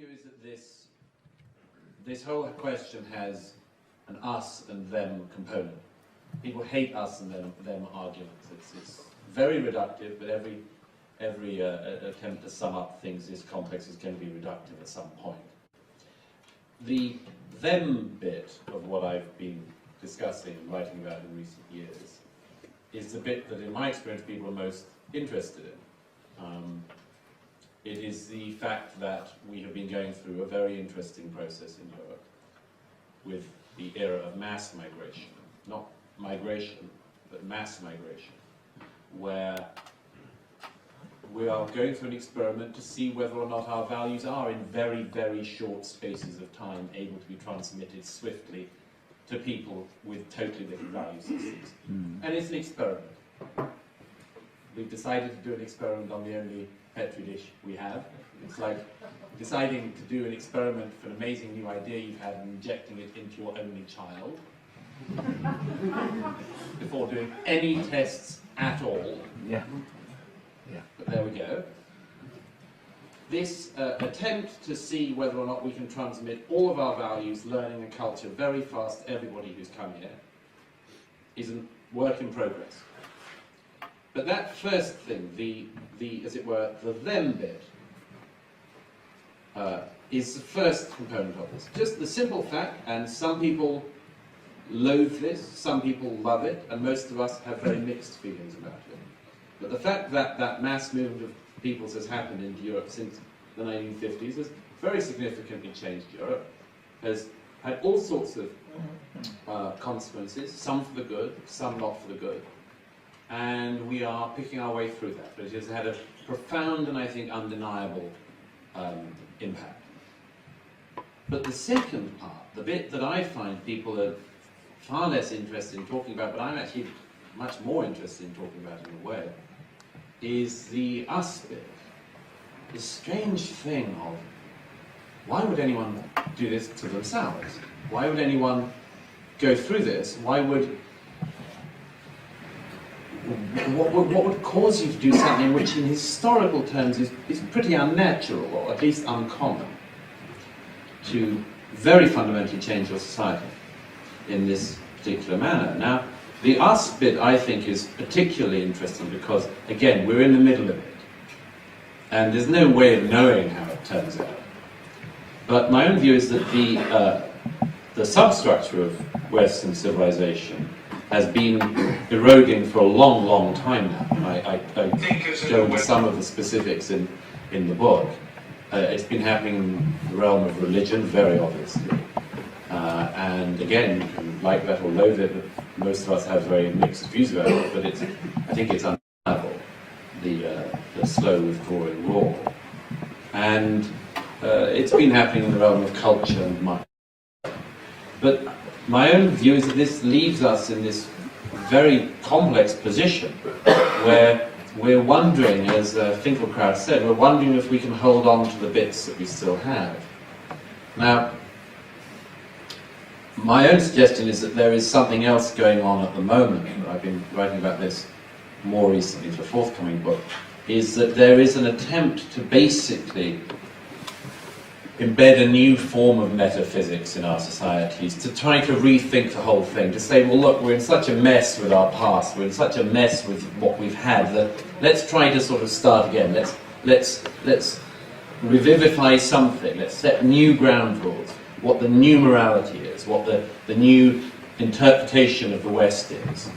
view is that this whole question has an us and them component. People hate us and them arguments. It's very reductive, but every attempt to sum up things this complex is going to be reductive at some point. The them bit of what I've been discussing and writing about in recent years is the bit that, in my experience, people are most interested in. It is the fact that we have been going through a very interesting process in Europe with the era of mass migration. Not migration, but mass migration, where we are going through an experiment to see whether or not our values are, in very, very short spaces of time, able to be transmitted swiftly to people with totally different value systems. And it's an experiment. We've decided to do an experiment on the only Petri dish we have. It's like deciding to do an experiment for an amazing new idea you've had and injecting it into your only child before doing any tests at all. Yeah. But there we go. This attempt to see whether or not we can transmit all of our values, learning and culture very fast to everybody who's come here is a work in progress. But that first thing, the as it were, the them bit, is the first component of this. Just the simple fact, and some people loathe this, some people love it, and most of us have very mixed feelings about it. But the fact that that mass movement of peoples has happened in Europe since the 1950s has very significantly changed Europe, has had all sorts of consequences, some for the good, some not for the good. And we are picking our way through that. But it has had a profound and, I think, undeniable impact. But the second part, the bit that I find people are far less interested in talking about, but I'm actually much more interested in talking about in a way, is the us bit. This strange thing of, why would anyone do this to themselves? Why would anyone go through this? Why would... What would cause you to do something which in historical terms is pretty unnatural, or at least uncommon, to very fundamentally change your society in this particular manner? Now, the us bit, I think, is particularly interesting because, again, we're in the middle of it. And there's no way of knowing how it turns out. But my own view is that the substructure of Western civilization has been eroding for a long, long time now. I go into some of the specifics in the book. It's been happening in the realm of religion, very obviously. And again, you can like that or loathe it, but most of us have very mixed views about it, but I think it's undeniable, the slow withdrawing war. And it's been happening in the realm of culture and mind. But my own view is that this leaves us in this very complex position where we're wondering, as Finkelkraut said, we're wondering if we can hold on to the bits that we still have. Now, my own suggestion is that there is something else going on at the moment, and I've been writing about this more recently for a forthcoming book, is that there is an attempt to basically embed a new form of metaphysics in our societies, to try to rethink the whole thing, to say, well look, we're in such a mess with our past, we're in such a mess with what we've had, that let's try to sort of start again, let's revivify something, let's set new ground rules, what the new morality is, what the new interpretation of the West is.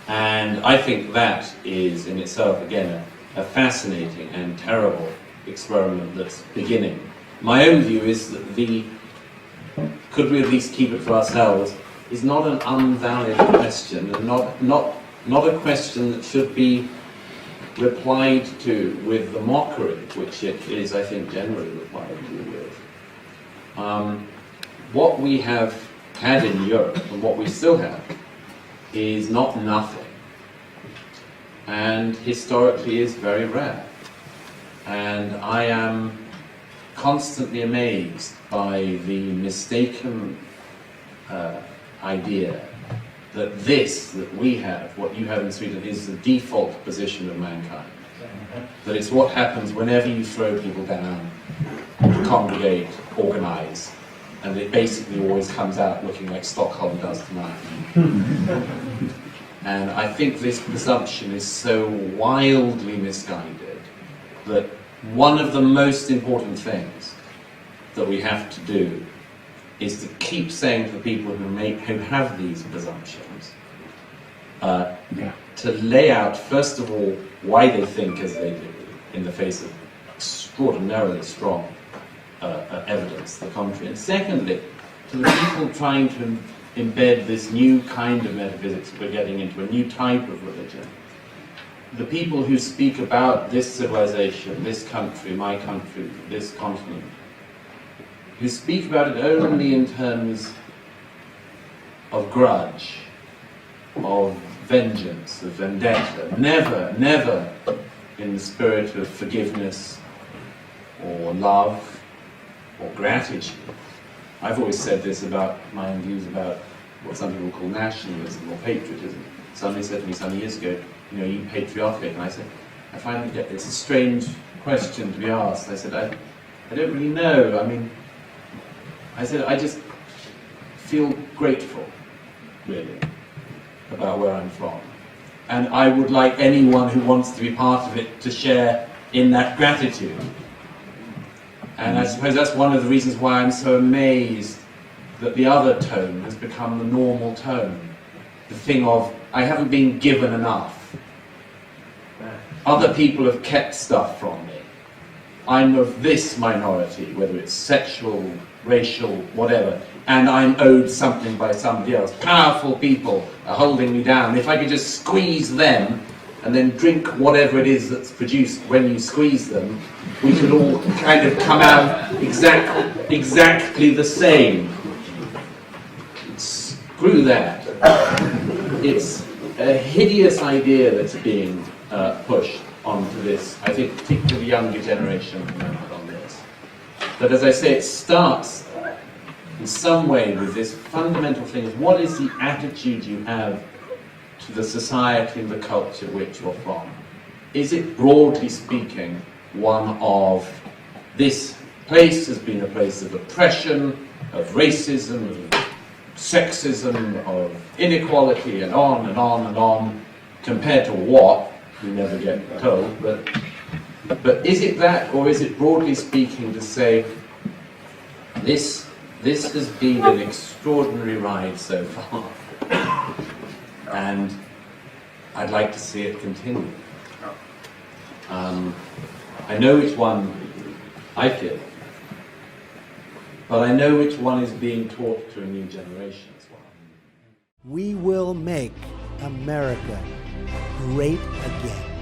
And I think that is in itself, again, a fascinating and terrible experiment that's beginning. My own view is that could we at least keep it for ourselves, is not an unvalid question, and not a question that should be replied to with the mockery, which it is, I think, generally replied to with. What we have had in Europe, and what we still have, is not nothing, and historically is very rare. And I am constantly amazed by the mistaken idea that that we have, what you have in Sweden, is the default position of mankind. That it's what happens whenever you throw people down congregate, organise, and it basically always comes out looking like Stockholm does tonight. And I think this presumption is so wildly misguided that one of the most important things that we have to do is to keep saying to the people who have these presumptions, to lay out, first of all, why they think as they do, in the face of extraordinarily strong evidence to the contrary, and secondly, to the people trying to embed this new kind of metaphysics we're getting into, a new type of religion, the people who speak about this civilization, this country, my country, this continent, who speak about it only in terms of grudge, of vengeance, of vendetta, never in the spirit of forgiveness or love or gratitude. I've always said this about my own views about what some people call nationalism or patriotism. Somebody said to me some years ago, you know, are you patriotic? And I said, I find it's a strange question to be asked. I said, I don't really know. I mean, I said, I just feel grateful, really, about where I'm from. And I would like anyone who wants to be part of it to share in that gratitude. And I suppose that's one of the reasons why I'm so amazed that the other tone has become the normal tone. The thing of, I haven't been given enough. Other people have kept stuff from me. I'm of this minority, whether it's sexual, racial, whatever, and I'm owed something by somebody else. Powerful people are holding me down. If I could just squeeze them and then drink whatever it is that's produced when you squeeze them, we could all kind of come out exactly the same. Screw that. It's a hideous idea that's being pushed onto this, I think, particularly the younger generation on this. But as I say, it starts in some way with this fundamental thing of what is the attitude you have to the society and the culture which you're from? Is it, broadly speaking, one of this place has been a place of oppression, of racism, of sexism, of inequality, and on and on and on, compared to what? We never get told, but is it that, or is it, broadly speaking, to say, this has been an extraordinary ride so far, and I'd like to see it continue. I know which one I feel, but I know which one is being taught to a new generation as well. We will make America great again.